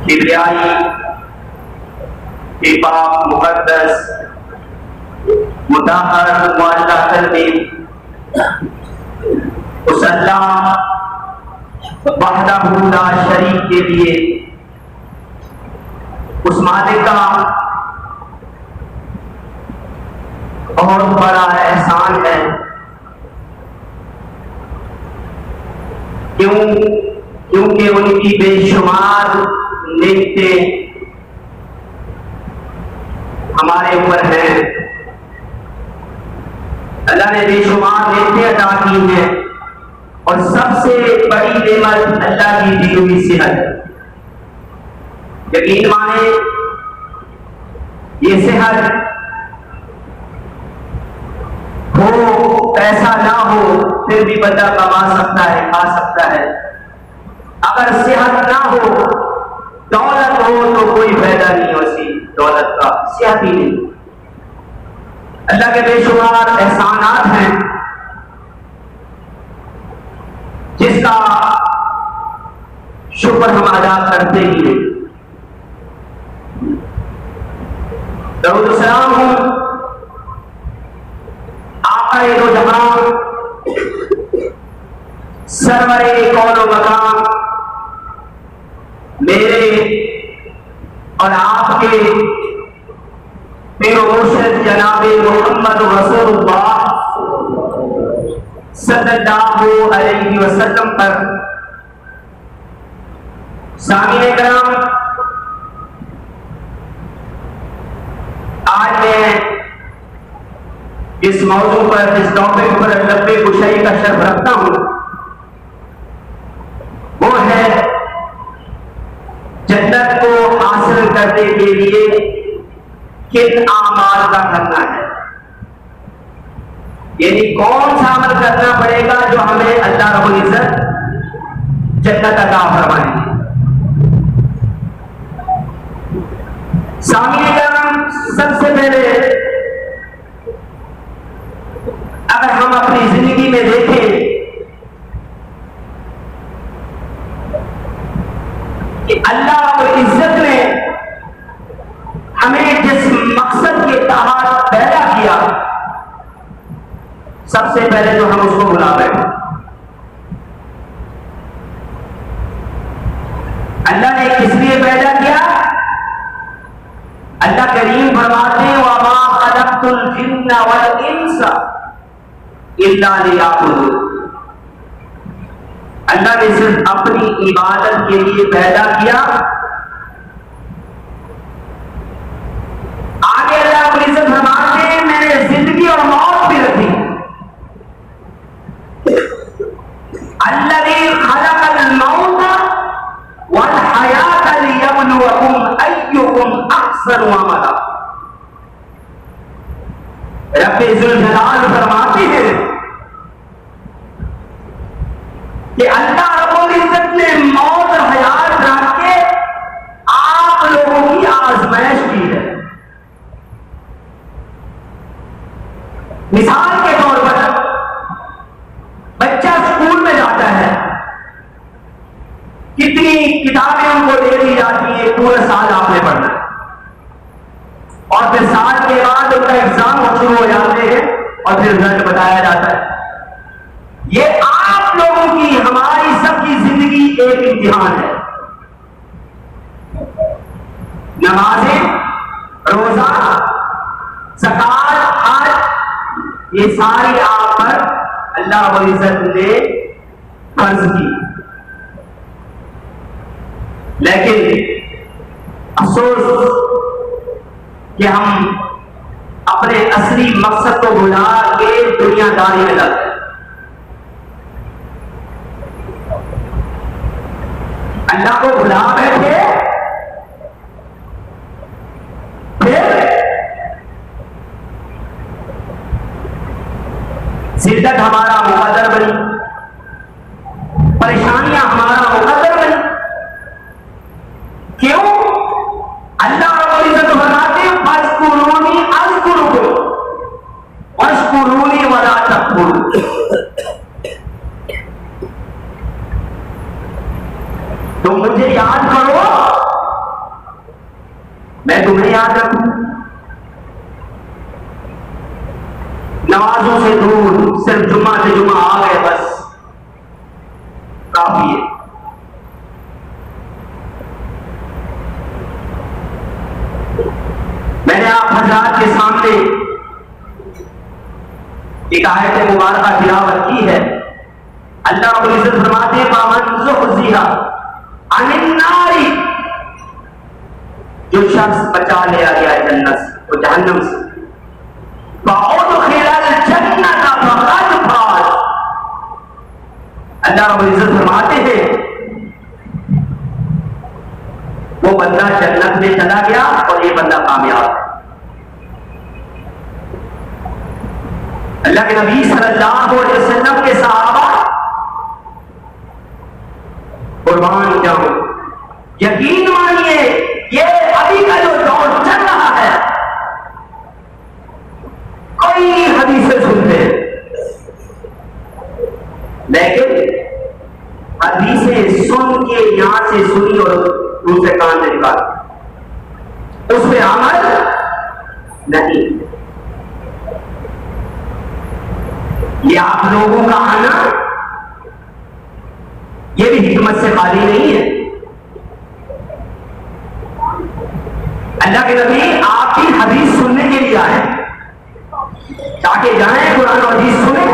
किबरियाई के पाक मुकद्दस मुताहर मुअल्ला कल्बी उस अल्लाह वहदहू ला शरीक के लिए, उस मालिक का बहुत बड़ा एहसान है। क्योंकि उनकी बेशुमार नेमतें हमारे ऊपर हैं। अल्लाह ने बेशुमार नेमतें अता की हैं और सबसे बड़ी नेमत अल्लाह की दी हुई सेहत। यकीन माने ये सेहत हो, पैसा ना हो फिर भी बंदा कमा सकता है, खा सकता है। अगर सेहत ना हो, दौलत हो तो कोई फायदा नहीं है उसी दौलत का, सेहत ही नहीं। अल्लाह के बेशुमार एहसानात हैं जिसका शुक्र हम अदा करते ही हैं। दरूद सलाम हूं आक़ाए दो जहां सरवरे कौनो मकाम, मेरे और आपके पीर मुर्शिद जनाबे मोहम्मद रसूलुल्लाह सल्लल्लाहु अलैहि वसल्लम पर। सामीने कराम, आज मैं इस मौजू पर, इस टॉपिक पर लब्बे कुशाई का शर्फ रखता हूं। वो है जन्नत को हासिल करने के लिए किन आमाल का करना है, यानी कौन सा अमल करना पड़ेगा जो हमें अल्लाह रब्बुल इज्जत जन्नत अता फरमाएंगे। सामने करम, सबसे पहले अगर हम अपनी जिंदगी में देखें कि अल्लाह रब्बुल इज्जत ने हमें जिस मकसद के तहत पैदा किया, सबसे पहले तो हम उसको भुला बैठे। अल्लाह ने किस लिए पैदा किया? अल्लाह करीम फरमाते हैं वमा खलक़तुल जिन्ना वल इंसा इल्ला लियअबुदून। अल्लाह ने सिर्फ अपनी इबादत के लिए पैदा किया। आगे अल्लाह को इज्जत फरमाते हैं मैंने जिंदगी और मौत भी रखी। अल्लज़ी खलक़ल मौता वल हयाता लियब्लुवकुम अय्युकुम अहसनु अमला। रब्बे जुल जलाल फरमाते हैं कि अल्लाह रब्बुल इज्जत ने मौत और हयात रख के आप लोगों की आजमाइश की है। मिसाल के तौर पर बच्चा स्कूल में जाता है, कितनी किताबें उनको दे दी जाती है, पूरा साल आपने पढ़ना है और फिर साल के बाद उनका एग्जाम शुरू हो जाते हैं और फिर रिजल्ट बताया जाता है। ये आप लोगों की, हमारी सबकी जिंदगी एक इम्तिहान है। नमाजें, रोजा, ज़कात, हज, ये सारी आप पर अल्लाह रब्बुल इज्जत ने फर्ज की। लेकिन अफसोस कि हम अपने असली मकसद को भुला के दुनियादारी में लग गए। अल्लाह को भुला बैठे, फिर जिद्दत हमारा मुकद्दर बनी, परेशानियां हमारा मुकद्दर बनी। क्यों? अल्लाह रब्बुल इज्जत फरमाते हैं फज़कुरूनी अज़कुरुकुम वश्कुरूनी वला तकफुरून। तो मुझे याद करो मैं तुम्हें याद रखूं, नमाजों से दूर, सिर्फ जुम्मा से जुम्मा आ गए बस काफी है। मैंने आप हजरात के सामने एक आयत मुबारक तिलावत की है। अल्लाह रब्बुल इज्जत फरमाते हैं मामन ज़ुहज़िहा अनिन नारी, जो शख्स बचा लिया गया जन्नत से, वो जहन्नम से, फ़अुदखिलल जन्नत फ़क़द फ़ाज़। अल्लाह रब्बुल इज्जत फरमाते हैं वो बंदा जन्नत में चला गया और ये बंदा कामयाब है। अल्लाह के नबी सल्लल्लाहु अलैहि वसल्लम के सहाबा कुर्बान जाओ, यकीन मानिए ये अभी का जो दौर चल रहा है, कई हदीसें सुनते हैं, लेकिन हदीसें सुन के यहां से सुनी और दूसरे कान से निकाल, उस पर अमल नहीं। ये आप लोगों का आना ये भी हिकमत से खाली नहीं है। अल्लाह के नबी आपकी हदीस सुनने के लिए आए, ताकि जाएं कुरान और हदीस सुने।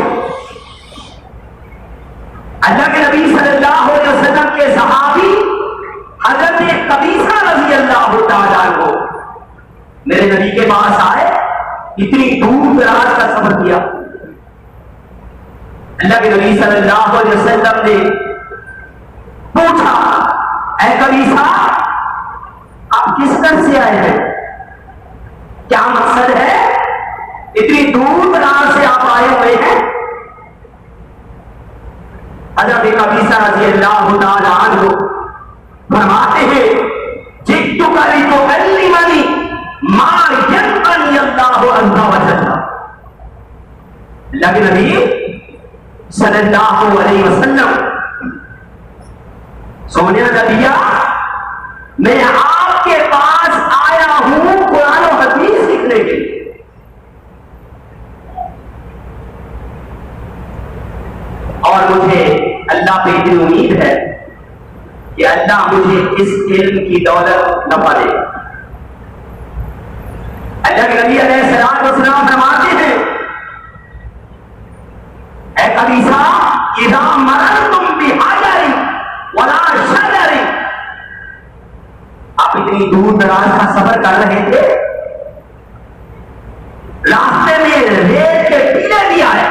अल्लाह के नबी सल्लल्लाहु अलैहि वसल्लम के सहाबी हजरत कबीसा रज़ी अल्लाह तआला अन्हु मेरे नबी के पास आए, इतनी दूर दराज का सफर किया। अल्लाह के नबी सल्लल्लाहु अलैहि वसल्लम ने पूछा, ऐ कबीसा आप किस घर से आए हैं, क्या मकसद है, इतनी दूर दराज से आप आए हुए हैं। हज़रत कबीसा रज़ी अल्लाह तआला अन्हु फरमाते हैं जिद्दुका लितुअल्लिमनी मा यनबनी अल्लाहु अज़्ज़ा व जल्ला। अल्लाह के नबी सल्लल्लाहु अलैहि वसल्लम सोने नबिया, मैं आपके पास आया हूं कुरान और हदीस सीखने के लिए, और मुझे अल्लाह पे इतनी उम्मीद है कि अल्लाह मुझे इस इल्म की दौलत नफा दे। अल्लाह के नबी अलैहिस्सलातु वस्सलाम फरमाते हैं, ऐ कबीसा इज़ा मररतुम बिहजरिन वला शजरिन, आप इतनी दूर दराज का सफर कर रहे थे, रास्ते में रेत के टीले भी आए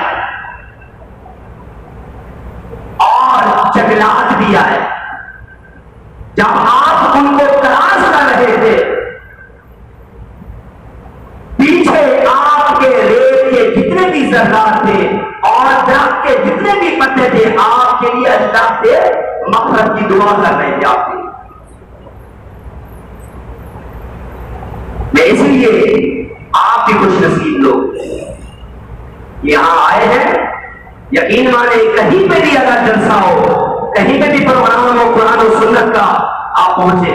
और जंगलात भी आए, जब आप उनको क्रॉस कर रहे थे, पीछे आपके रेत के जितने भी जर्रात थे और दरख्त के जितने भी पत्ते थे, आपके लिए अल्लाह से मग़फ़िरत की दुआ कर रहे थे आपके। मैं इसलिए आप भी कुछ नसीब लोग यहां आए हैं, यकीन माने कहीं पे भी अगर जलसा हो, कहीं पे भी प्रोग्राम हो कुरान और सुन्नत का, आप पहुंचे,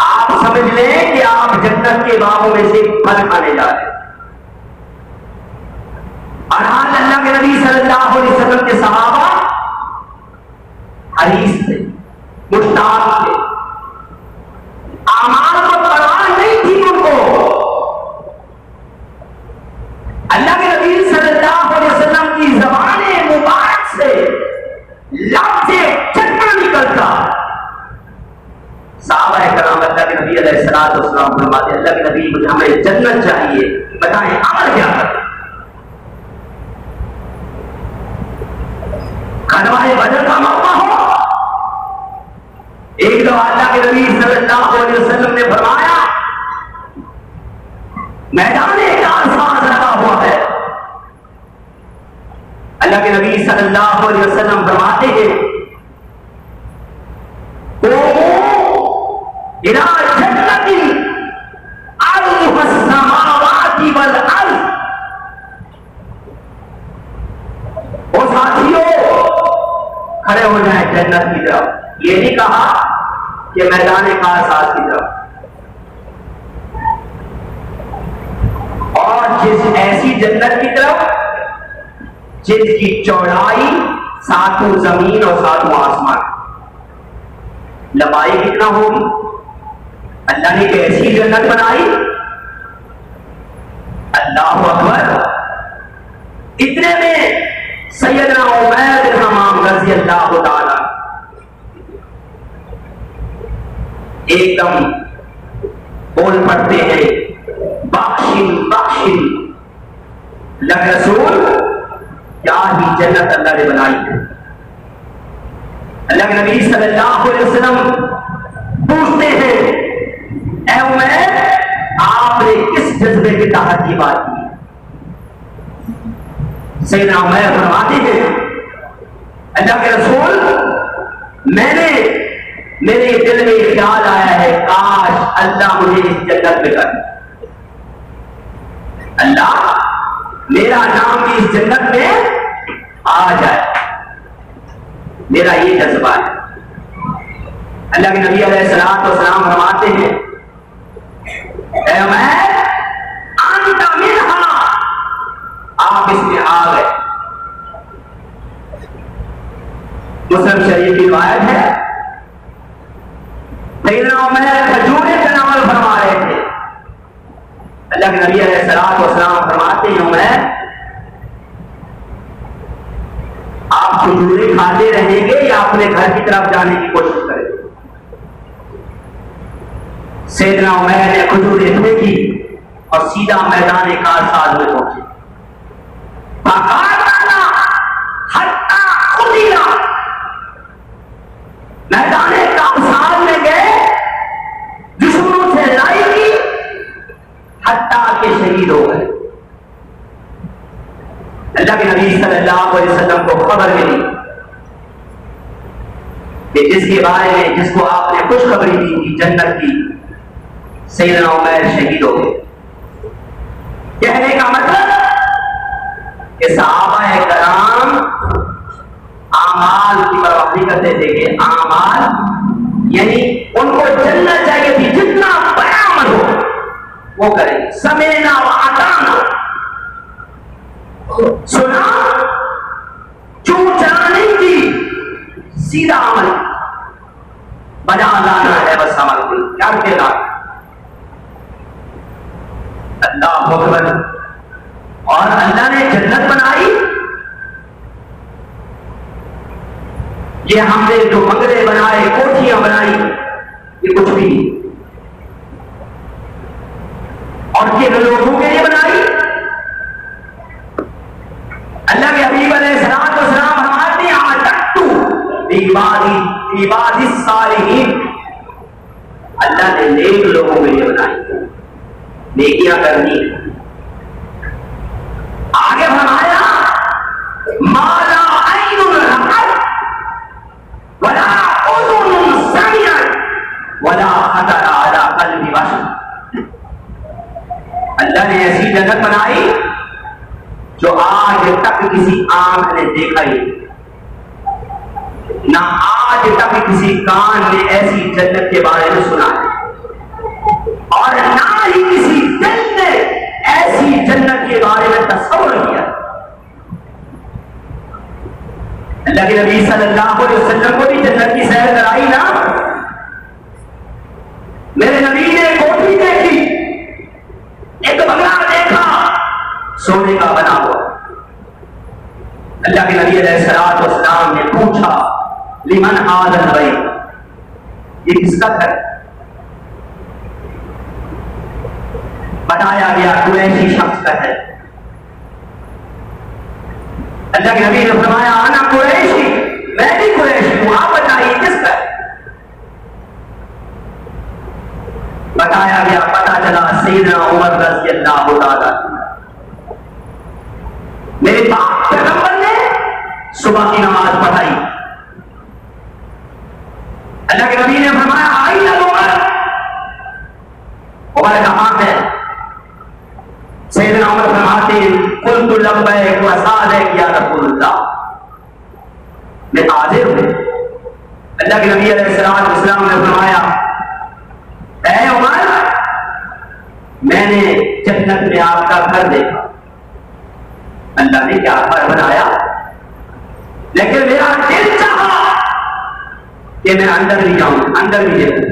आप समझ लें कि आप जन्नत के बागों में से फल खाने जा रहे हैं। और आज अल्लाह के नबी सल्लल्लाहु अलैहि वसल्लम के सहाबा हरीस थे, मुश्ताक थे, आमाल को परवाह नहीं थी उनको। अल्लाह के नबी सल्लल्लाहु अलैहि वसल्लम की ज़बाने मुबारक से लफ्ज़ चक्का निकलता, सहाबा किराम अल्लाह के नबी अलैहिस्सलातु वस्सलाम फरमाते, अल्लाह के नबी मुझे हमें जन्नत चाहिए, बताएं अमल क्या करें। खलवाए बदर का मौका हो, एक दफा अल्लाह के नबी सल्लल्लाहु अलैहि वसल्लम ने फरमाया, मैदान कारसाज लगा हुआ है। अल्लाह के नबी सल्लल्लाहु अलैहि वसल्लम फरमाते हैं, इला जन्नतिन अर्ज़ुहा अस्समावाति वल अर्ज़। ओ साथियों, खड़े हो जाए जन्नत की तरफ। ये नहीं कहा कि मैदान कारसाज की तरफ, और जिस ऐसी जन्नत की तरफ जिसकी चौड़ाई सातों जमीन और सातों आसमान, लंबाई कितना होगी। अल्लाह ने कैसी जन्नत बनाई, अल्लाह अकबर। इतने में सैयदना उमैर बिन हमाम रज़ी अल्लाह ताला एकदम बोल पड़ते हैं, बख्शिन बख्शिन, लग रसूल क्या ही जन्नत अल्लाह ने बनाई है। अल्लाह के नबी सल्लल्लाहु अलैहि वसल्लम पूछते हैं, ऐ उमैर आपने किस जज्बे के तहत ये बात की। सैयदना उमैर फरमाते हैं, अल्लाह के रसूल मेरे दिल में ख्याल आया है, काश अल्लाह मुझे इस जन्नत में कर, अल्लाह मेरा नाम भी इस जन्नत में आ जाए। मेरा ये जज्बा है। अल्लाह के नबी अलैहिस्सलातु वस्सलाम फरमाते हैं, ऐ उमैर अंत मिन्हा, आप इसमें आ गए। मुस्लिम शरीफ की रिवायत है, सैयदना उमैर खजूरें तनावल फरमा रहे थे। अल्लाह के नबी अलैहिस्सलातु वस्सलाम फरमाते हैं, उमैर आप खजूरें खाते रहेंगे या अपने घर की तरफ जाने की कोशिश करेंगे। सैयदना उमैर ने खजूरें फेंकी और सीधा मैदान कारसाज में पहुंचे। मैदान कारसाज में गए, दुश्मनों से लड़ाई की, हत्ता के शहीद हो गए। अल्लाह के नबी सल्लल्लाहु अलैहि वसल्लम को खबर मिली कि जिसके बारे में जिसको आपने खुशखबरी दी थी जन्नत की, सैयदना उमैर शहीद हो गए। कहने का मतलब कि सहाबा कराम आमाल की परवाह नहीं करते थे कि आमाल यानी उनको जन्नत चाहिए थी, जितना बड़ा अमल हो वो करें। समेना व अताना, सुना चू चलाने की, सीधा अमल बजा लाना है, बस अमल को क्या कहना। अल्लाह अकबर। और अल्लाह ने जन्नत बनाई, ये हमने जो बंगले बनाए, कोठियां बनाई, ये कुछ भी नहीं। और किन लोगों के लिए बनाई? अल्लाह के हबीब अलैहिस्सलातु वस्सलाम फरमाते हैं, आतक्तु इबादी सालिहीन, अल्लाह ने नेक लोगों के लिए बनाई, नेकियां करनी है। आगे फरमाया, माला ऐनुन रअत वला उज़ुनुन समिअत वला खतर अला क़ल्बि बशर। अल्लाह ने ऐसी जन्नत बनाई जो आज तक किसी आंख ने देखा ही ना, आज तक किसी कान ने ऐसी जन्नत के बारे में सुना है, और ना ही किसी दिल ने ऐसी जन्नत के बारे में तस्वीर किया। अल्लाह के नबी सल्लल्लाहु अलैहि वसल्लम को भी जन्नत की सैर कराई ना। मेरे नबी ने कोठी देखी, एक बंगला देखा सोने का बना हुआ। अल्लाह के नबी अलैहिस्सलातु वस्सलाम ने पूछा, लिमन हाज़ल बैत, ये किसका घर? बताया गया कुरैशी शख्स का है। अल्लाह के नबी ने फरमाया, आना कुरैशी, मैं भी कुरैशी हूं, आप बताइए किसका है? बताया गया, पता चला सैयदना उमर रज़ियल्लाहु ताला। मेरे बाप पैगंबर ने सुबह की नमाज पढ़ाई। अल्लाह के नबी ने फरमाया, आई ना उमर, उमर कहां है? सैयदना उमर फरमाते, कुल्तु लब्बैक व सादैक या रसूलल्लाह, मैं हाजिर हूं। अल्लाह के नबी अलैहिस्सलातु वस्सलाम ने फरमाया, ऐ उमर, मैंने जब जन्नत में आपका घर देखा, अल्लाह ने क्या घर बनाया, लेकिन मेरा दिल चाहा कि मैं अंदर भी जाऊं, अंदर भी देखूं,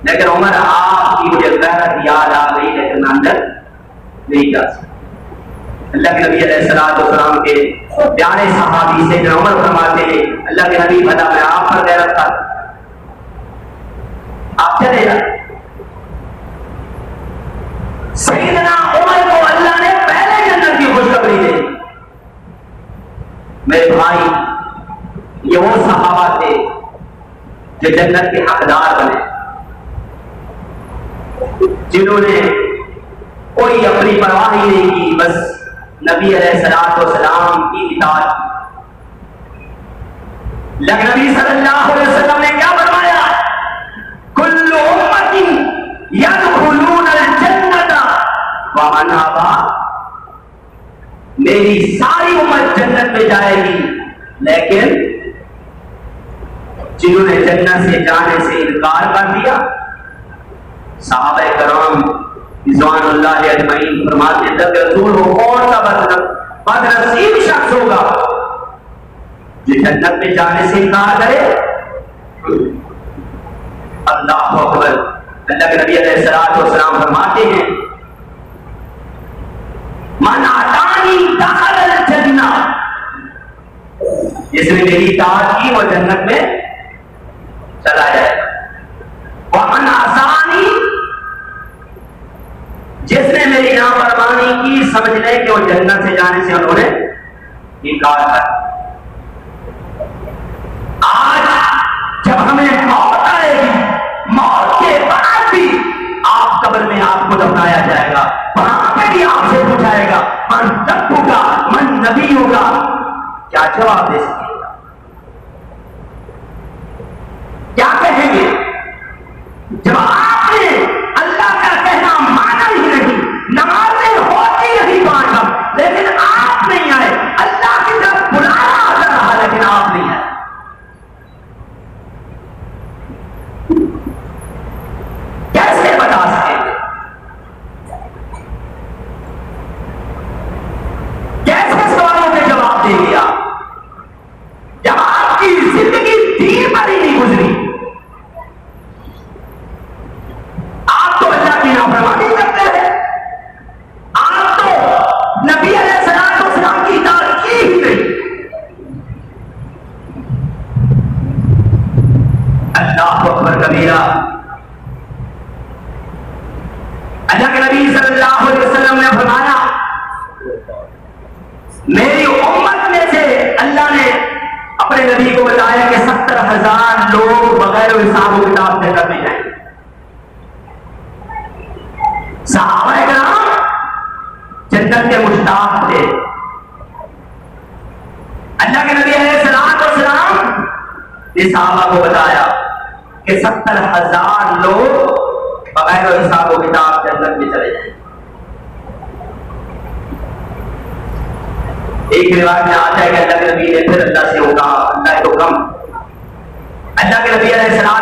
लेकिन उमर आपकी मुझे गैरत याद आ गई, लेकिन मैं अंदर नहीं जा सकता। अल्लाह के नबी अलैहिस्सलाम के प्यारे सहाबी से उमर फरमाते हैं, अल्लाह के नबी बता मैं आप पर गैरत था, आप चले जाए। सैयदना उमर को अल्लाह ने पहले जन्नत की खुशखबरी दी। मेरे भाई, ये वो सहाबा थे जो जन्नत के हकदार बने, जिन्होंने कोई अपनी परवाह ही नहीं की, बस नबी अलैहिस्सलाम की इताअत। लेकिन नबी सल्लल्लाहु अलैहि वसल्लम ने क्या फरमाया, कुल्लु उम्मती यदखुलून अल-जन्नता व मन अबा, मेरी सारी उम्मत जन्नत में जाएगी, लेकिन जिन्होंने जन्नत से जाने से इनकार कर दिया। सहाबा कराम रिज़वानुल्लाह अजमईन फरमाते हैं, रसूल हो कौन सा बदनसीब शख्स होगा जो जन्नत में जाने से इनकार करे। अल्लाहु अकबर। अल्लाह के नबी अलैहिस्सलाम फरमाते हैं, मन अतानी दखल जन्ना, जिसने मेरी इताअत की वो जन्नत में चला जाएगा। वमन असानी, जिसने मेरी नाफरमानी की, समझ ले कि वो जन्नत से जाने से उन्होंने इनकार कर। आज जब हमें मौत आएगी, मौत के बाद भी आप कब्र में आपको दफनाया जाएगा, वहां पे भी आपसे पूछाएगा मन रब्बुका मन नबियुका, क्या जवाब दे सकेगा, क्या कहेंगे जब आपने अल्लाह का कहना माना ही नहीं, नमाजें होती रही 5 वक्त, लेकिन आप नहीं आए, अल्लाह की तरफ बुलाया आता रहा लेकिन आप नहीं आए। कैसे बता सकेंगे, कैसे सवालों के जवाब देंगे आप जब आपकी जिंदगी दीन पर ही नहीं गुजरी। आप तो अल्लाह की नाफरमानी करते हैं, आप तो नबी अलैहिस्सलाम की इताअत की ही नहीं। अल्लाहु अकबर कबीरा। अल्लाह के नबी सल्लल्लाहु अलैहि वसल्लम ने फरमाया, मेरी उम्मत में से अल्लाह ने अपने नबी को बताया कि 70,000 लोग बगैर हिसाब किताब जन्नत में जाएंगे। सहाबा कराम जन्नत के मुश्ताक थे। अल्लाह के नबी अलैहिस्सलाम ने सहाबा को बताया कि 70,000 लोग बगैर हिसाब किताब जन्नत में चले जाएंगे। एक रिवाज में आता है कि अल्लाह के नबी ने फिर अल्लाह से होगा, अल्लाह तो कम। अल्लाह के नबी अल्लाह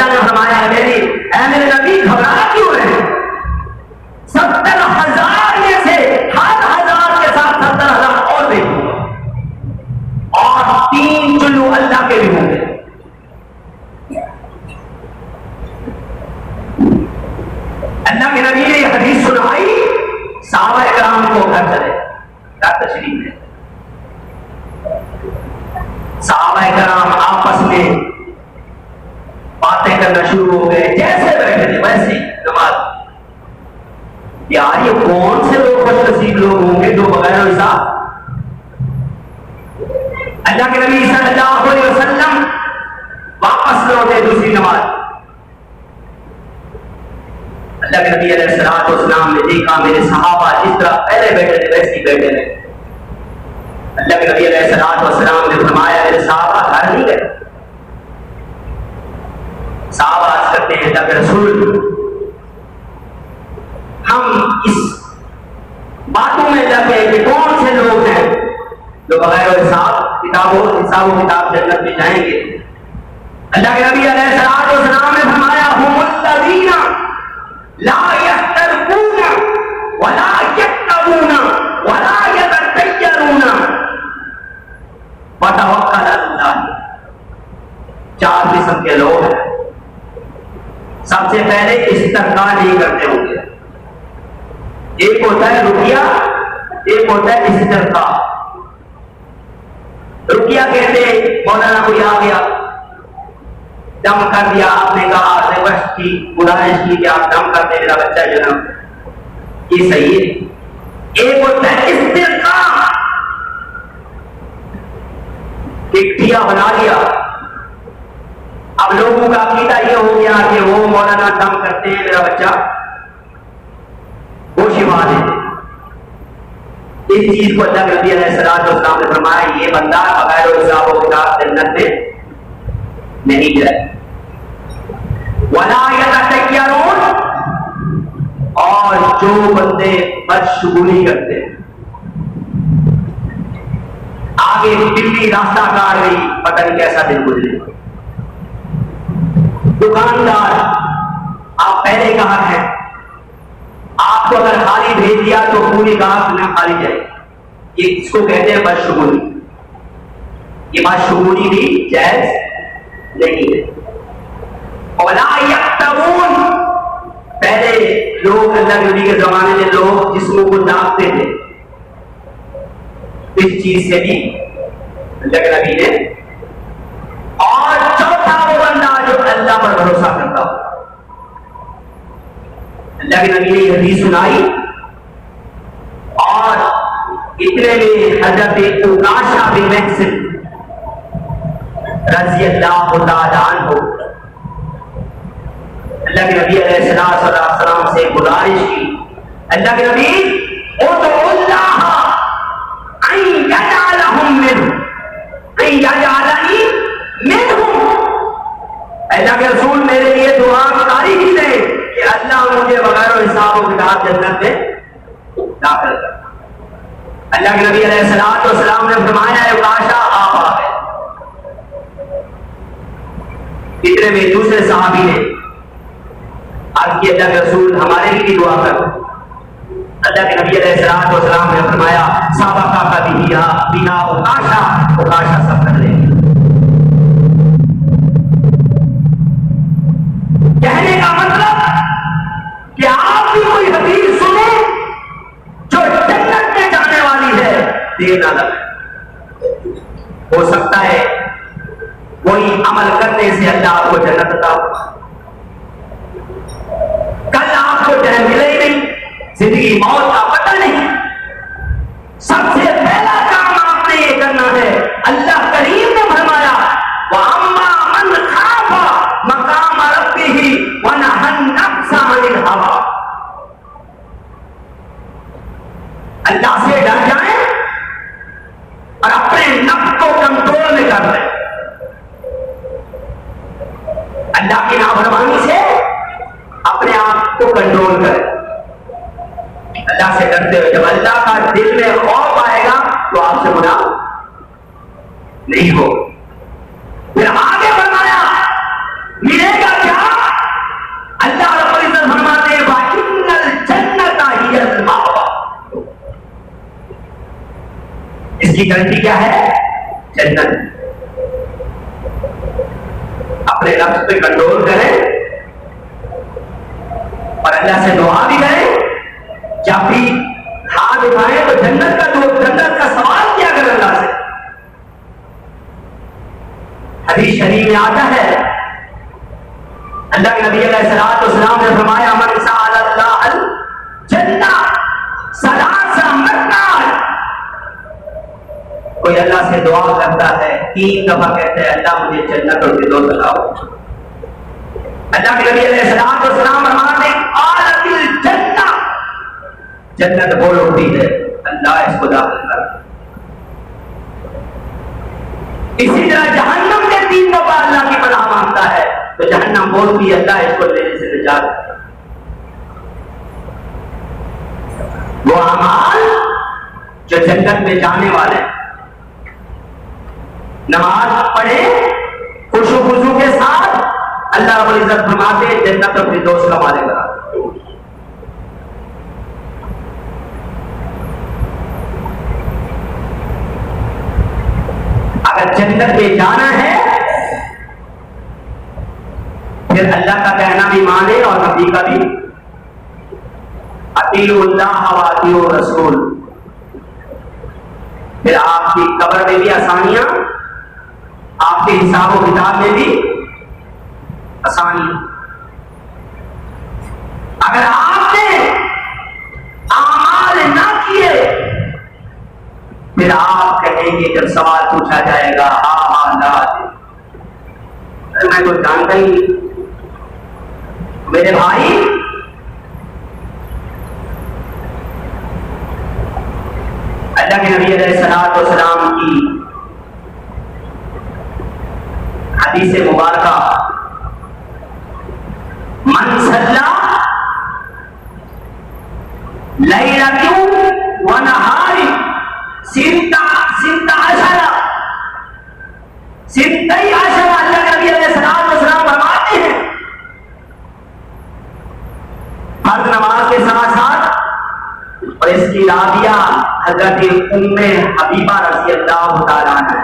ने फरमाया, मेरे नबी घबरा क्यों है, 70,000 में से हर 1000 के साथ 70,000 और देखूंगा, और 3 चुल्लू अल्लाह के भी होंगे। अल्लाह के नबी ने यह हदीस सुनाई, सहाबा कराम को घर चले, तशरीफ है। सहाबा कराम आपस में बातें करना शुरू हो गए, जैसे बैठे थे वैसे नमाज। यार ये कौन से लोग खुशनसीब लोग होंगे जो बगैर हिसाब। अल्लाह के नबी सल्लल्लाहु अलैहि वसल्लम वापस लौटे दूसरी नमाज। अल्लाह के नबी अलैहिस्सलाम ने देखा मेरे सहाबा जिस तरह पहले बैठे थे वैसे ही बैठे थे। अल्लाह के नबी अलैहिस्सलाम ने फरमाया, मेरे सहाबा घर नहीं गए। सहाबा अर्ज करते हैं, अल्लाह के रसूल हम इस बातों में लगे कि कौन से लोग हैं जो बगैर हिसाब किताब जन्नत में जाएंगे। अल्लाह के नबी अलैहिस्सलाम ने फरमाया, हुमुल्लज़ीना ला यस्तरकूना चार किस्म के लोग हैं। सबसे पहले इस्तिरका नहीं करते होंगे। एक होता है रुकिया, एक होता है इस्तिरका। रुकिया कहते मौलाना कोई आ गया, दम कर दिया, आपने कहा रिक्वेस्ट की, गुजारिश की कि आप दम कर दे, मेरा बच्चा जन्म, ये सही है। एक होता है इस्तिरका, एक ठिया बना लिया। अब लोगों का अकीदा ये हो गया कि वो मौलाना दम करते हैं, मेरा बच्चा वो शिफा देते। इस चीज को अल्लाह के नबी अलैहिस्सलाम ने फरमाया, ये बंदा बगैर हिसाब व किताब जन्नत में नहीं जाए। वला यततय्यरून, और जो बंदे बदशुगुनी करते हैं, आगे बिल्ली रास्ता काट गई, पता नहीं कैसा दिन गुजरे। दुकानदार, आप पहले ग्राहक हैं, आपको अगर खाली भेज दिया तो पूरी ग्राहक न खाली जाए, ये इसको कहते हैं बदशुगुनी। ये बदशुगुनी भी जायज नहीं है। वला यक्तबून, पहले लोग अल्लाह के नबी के जमाने में लोग जिस्मों को नापते थे, इस चीज से भी अल्लाह के नबी ने। और चौथा वो बंदा जो अल्लाह पर भरोसा करता हो। अल्लाह के नबी ने यह हदीस सुनाई और इतने में हजरत उकाशा बिन महसन रज़ी अल्लाह तआला अन्हु अल्लाह के नबी अलैहिस्सलाम से गुजारिश की, अल्लाह के नबी उदुल्लाह अन यजअलहुम मिनहुम, अल्लाह के रसूल मेरे लिए दुआ कारी ही दे कि अल्लाह मुझे बगैर हिसाब व किताब जन्नत में दाखिल कर। अल्लाह के नबी अलैहिस्सलाम ने फरमाया, उकाशा आप आ गए। इतने में दूसरे सहाबी ने आज की, अल्लाह के रसूल हमारे लिए दुआ कर। अल्लाह के नबी अलैहिस्सलाम ने फरमाया, साबका का बिहा उकाशा सब कर लेंगे। कहने का मतलब कि आप भी कोई हदीस सुने जो जन्नत में जाने वाली है, देर ना लगे। हो सकता है कोई अमल करने से अल्लाह आपको जन्नत अता हो। कल आपको जन्म मिले ही नहीं, जिंदगी मौत का पता नहीं। सबसे पहला काम आपने ये करना है, अल्लाह करीम ने फरमाया, वअम्मा मन खाफा मकाम रब्बिही व नहन नफ्स अनिल हवा। अल्लाह से डर जाए और अपने नफ्स को कंट्रोल में कर लें। अल्लाह की नाफरमानी से अपने आप को कंट्रोल करें, अल्लाह से डरते हुए। जब अल्लाह का दिल में खौफ आएगा तो आपसे गुनाह नहीं हो। फिर आगे फरमाया, मिलेगा क्या? अल्लाह रब्बुल इज्जत फरमाते हैं, वाइन्नल जन्नता हियल मावा। इसकी गारंटी क्या है? जन्नत। अपने नफ्स पे कंट्रोल करें और अल्लाह से दुआ भी करें। जब भी हाथ उठाए तो जन्नत का सवाल किया करें अल्लाह से। हदीस शरीफ में आता है, अल्लाह के नबी अलैहिस्सलाम ने फरमाया, मन सअलल्लाह जन्नत सलासा मर्रात, कोई अल्लाह से दुआ करता है 3 दफा, कहते हैं अल्लाह मुझे जन्नत और फिरदौस दिलाओ। अल्लाह के नबी अलैहिस्सलाम फरमाते हैं, आलतिल जन्नत, जन्नत बोल उठती है, अल्लाह इसको दाखिल कर। इसी तरह जहन्नम के 3 दफा अल्लाह की पनाह मांगता है तो जहन्नम बोलती है, अल्लाह इसको लेने से निजात। वो अमाल जो जन्नत में जाने वाले, नमाज पढ़े खुशू खुशू के साथ, अल्लाह रब्बुल इज्जत फरमाते हैं जन्नत और फिरदौस का मालिक बना। अगर जन्नत में जाना है अल्लाह का कहना भी माने और नबी का भी। अतीउल्लाह व अतीउर रसूल। फिर आपकी कब्र में भी आसानियां, आपके हिसाब व किताब में भी आसानियां। अगर आपने आमाल ना किए, फिर आप कहेंगे जब सवाल पूछा जाएगा मैं तो जानता ही नहीं। मेरे भाई, अल्लाह के नबी अलैहिस्सलातु वस्सलाम की हदीस मुबारका, मन सल्ला लैलतु व नहारी सित्ता अशरा, सित्तई अशरा, अल्लाह के नबी अलैहिस्सलातु वस्सलाम फरमाते हैं फर्ज नमाज के साथ साथ। और इसकी राबिया हजरत उम्मे हबीबा रज़ी अल्लाह तआला अन्हा,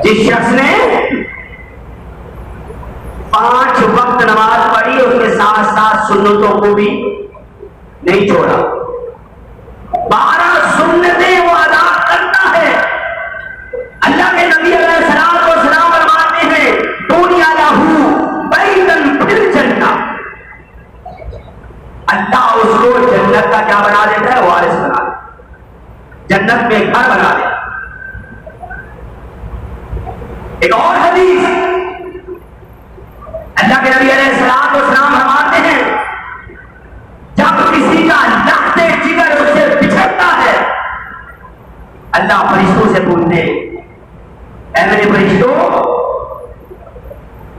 जिस शख्स ने 5 वक्त नमाज पढ़ी, उसके साथ साथ सुन्नतों को भी नहीं छोड़ा। 12 सुन्नतें वो अदा करता है। अल्लाह के नबी अलैहिस्सलातु वस्सलाम फरमाते हैं दुनिया लहू बैतन फिल जन्नह, अल्लाह उसको जन्नत का क्या बना देता है, वारिस बना देता है, जन्नत में घर बना देता है। एक और हदीस, अल्लाह के नबी अलैहिस्सलातु वस्सलाम फरमाते हैं जब किसी का लहज़े जिगर उससे बिछड़ता है, अल्लाह फरिश्तों से पूछते ऐ मेरे फरिश्तों,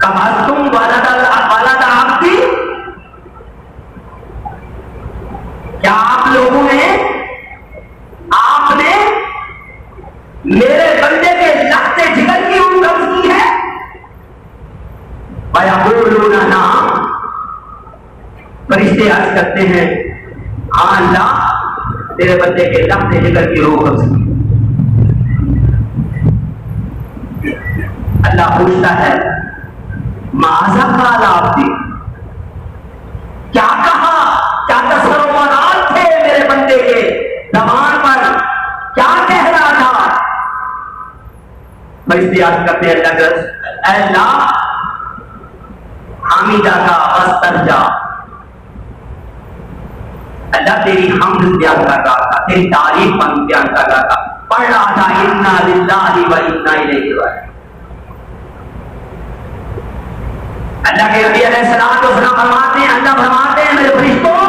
कबस्तुम वलद आब्दी, क्या आप लोगों ने, आपने मेरे बंदे के लहज़े जिगर की रूह कब्ज़ की है? वयक़ूलूना नाम, फरिश्ते अर्ज़ करते हैं हाँ अल्लाह, तेरे बंदे के लहज़े जिगर की रूह कब्ज़ की। अल्लाह पूछता है माज़ा क़ाल आब्दी, क्या कहा, क्या तसव्वुरात थे मेरे बंदे के ज़बान पर, क्या कह रहा था? फरिश्ते अर्ज़ करते हैं अल्लाह हामिदा का वस्तरजा, अल्लाह तेरी हम्द बयान कर रहा था, तेरी तारीफ बयान कर रहा था, पढ़ रहा था इन्ना लिल्लाहि व इन्ना इलैहि राजिऊन। अल्लाह के नबी अलैहिस्सलातु वस्सलाम फरमाते हैं, अल्लाह फरमाते हैं मेरे फरिश्तों,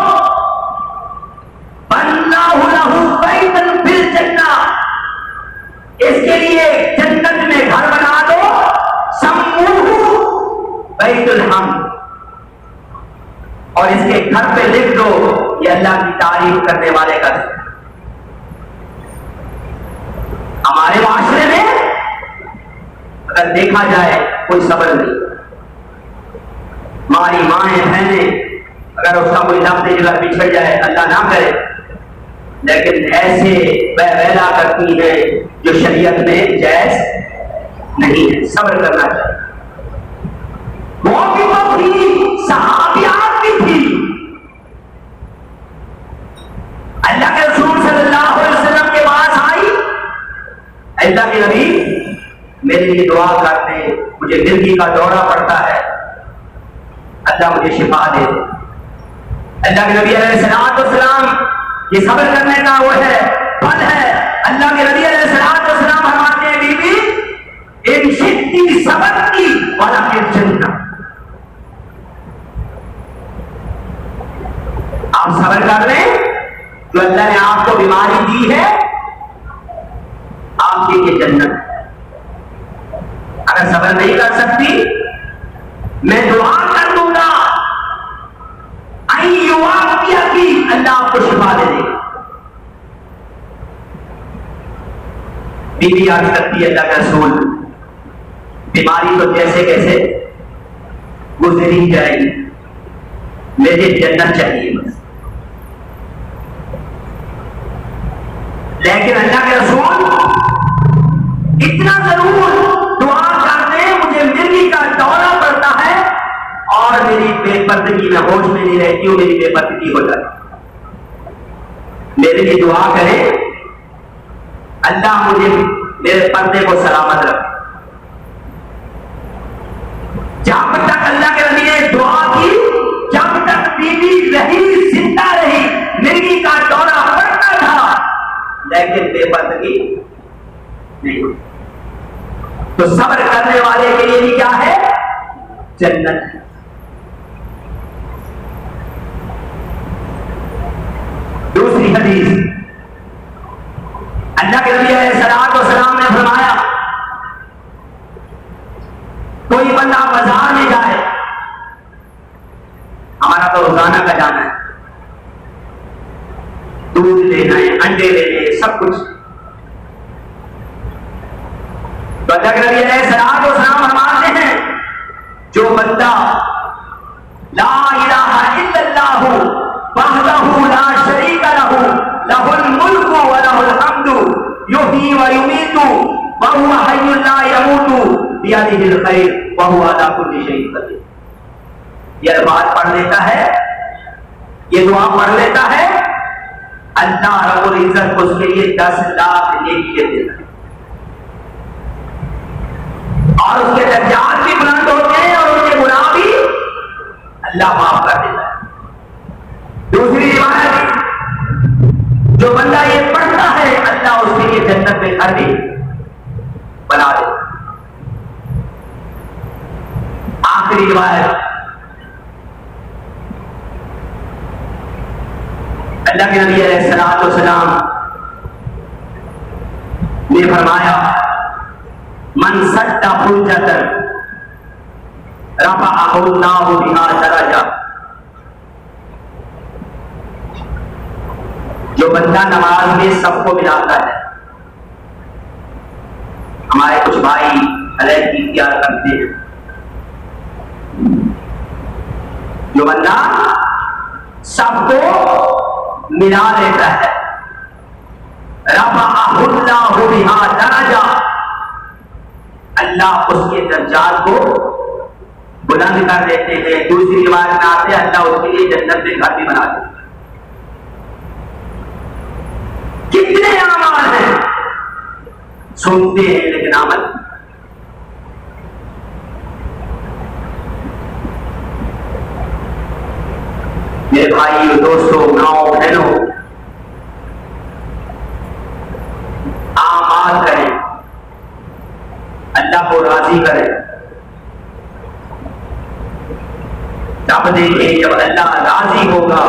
बन्नाहु लहू बैतन फिल जन्नह, इसके लिए जन्नत में घर बना दो, सम्मूहु बैतुल हम्द, और इसके घर पे लिख दो ये अल्लाह की तारीफ करने वाले का। हमारे माशरे में अगर देखा जाए कोई सबर नहीं, हमारी माएँ बहनें अगर उसका कोई लफ्ज़ जिगर बिछड़ जाए, अल्लाह ना करे, लेकिन ऐसे वहवैला करती है जो शरीयत में जायज नहीं है। सब्र करना चाहिए। वो भी तो थी, सहाबियात भी थी। अल्लाह के रसूल सल्लल्लाहु अलैहि वसल्लम के पास आई, अल्लाह के नबी मेरे लिए दुआ करते, मुझे जिंदगी का दौरा पड़ता है, अल्लाह मुझे शिफा दे। अल्लाह के नबी अलैहिस्सलातु वस्सलाम, ये सब्र करने का वो है, फल है। अल्लाह के नबी अलैहिस्सलातु वस्सलाम फरमाते हैं बीबी इन शिद्दी सबकी वाला फिल जन्नह, आप सब्र कर लें, जो अल्लाह ने आपको बीमारी दी है आपके लिए जन्नत है। अगर सब्र नहीं कर सकती, मैं दुआ कर दूंगा की अल्लाह आपको शिफा दे देगा। बीबी आज करती है अल्लाह का रसूल, बीमारी तो जैसे कैसे गुजरी जाएगी, मुझे जन्नत चाहिए बस। लेकिन अल्लाह के रसूल इतना जरूर दुआ करते हैं मुझे मिर्गी का दौरा पड़ता है और मेरी बेपर्दगी में होश में नहीं रहती हूं, मेरी बेपर्दगी हो जाती। मेरे लिए दुआ करें, अल्लाह मुझे मेरे पर्दे को सलामत रखे। जब तक अल्लाह के नबी ने दुआ की, जब तक बीवी रही, जिंदा रही, मिर्गी का दौरा पड़ता था, लेकिन बेपर्दगी नहीं। तो सब्र करने वाले के लिए भी क्या है? जन्नत है। दूसरी हदीस, अल्लाह के नबी अलैहिस्सलाम ने फरमाया, कोई बंदा बाजार में जाए, हमारा तो रोजाना का जाना है, दूध लेना है, अंडे लेने, सब कुछ। तो अल्लाह के नबी अलैहिस्सलाम फरमाते हैं, जो बंदा ला इलाहा इल्लल्लाहु वहदहु ला शरीका लहु लहुल मुल्कु व लहुल हम्दु युहयी व युमीतु व हुवा हय्युन ला यमूतु बियदिहिल खैर व हुवा अला कुल्लि शैइन कदीर। यह बात पढ़ लेता है, ये दुआ पढ़ लेता है, अल्लाह रब्बुल इज्जत उसके लिए 10 लाख नेकी दे देता है और उसके दर्जात भी बुलंद होते हैं और उसके गुनाह भी अल्लाह माफ कर देता है। दूसरी रिवायत, जो बंदा ये पढ़ता है, अल्लाह उसके लिए जन्नत में घर भी बना देता है। आखिरी रिवायत, अल्लाह के नबी अलैहिस्सलाम ने फरमाया, मन सट्टा हुज्जतन रफ़अहु अल्लाहु बिहा दरजा। जो बंदा नमाज में सबको मिलाता है, हमारे कुछ भाई अलग इख्तियार करते हैं, जो बंदा सबको मिला लेता है, रफ़अहु अल्लाहु बिहा दरजा, अल्लाह उसके दर्जात को बुलंद कर देते हैं। दूसरी रिवायत में आते हैं, अल्लाह उसके लिए जन्नत में घर भी बना देते हैं। कितने अमाल हैं, सुनते हैं लेकिन अमल। मेरे भाई दोस्तों, गांव बहनों, आमाल करें, अल्लाह को राजी करें। तब देखें जब अल्लाह राजी होगा।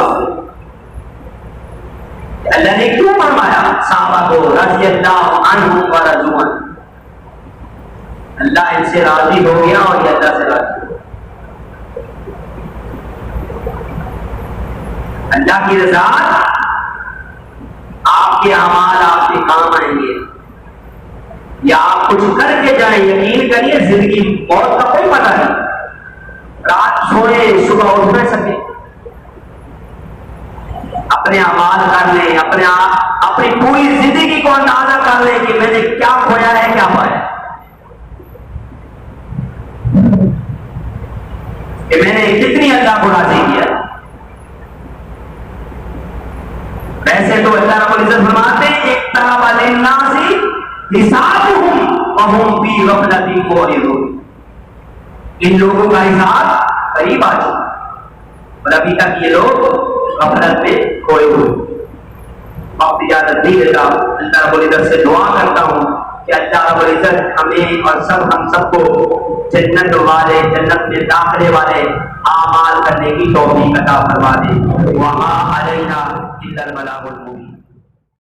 अल्लाह ने क्यों फरमाया साहबा को, रज़ी अल्लाहु अन्हुम व रज़ू अन्हु, अल्लाह इनसे राजी हो गया और ये अल्लाह से राजी हो गया। अल्लाह की रज़ा, आपके अमाल आपके काम आएंगे, या आप कुछ करके जाए। यकीन करिए, जिंदगी मौत का कोई पता नहीं, रात सोए सुबह उठ न सके। अपने अमाल कर ले, अपनी पूरी जिंदगी को अंदाजा कर ले कि मैंने क्या खोया है, क्या पाया, कि मैंने कितनी अल्लाह को राजी किया। वैसे तो अल्लाह रब्बुल इज्जत फरमाते हैं, इक़्तरबा लिन्नासी हिसाबुहुम व हुम फी गफलतिन मुअरिदून। इन लोगों का हिसाब करीब आ चुका और अभी तक ये लोग गफलत में खोए हुए। वक्त इजाजत नहीं देता। अल्लाह रब्बुल इज्जत से दुआ करता हूँ कि अल्लाह रब्बुल इज्जत हमें और हम सबको जन्नत वाले, जन्नत में दाखिले वाले आमाल करने की तौफीक अता फरमा दे। वहाँ अलैना इल्लल बलागुल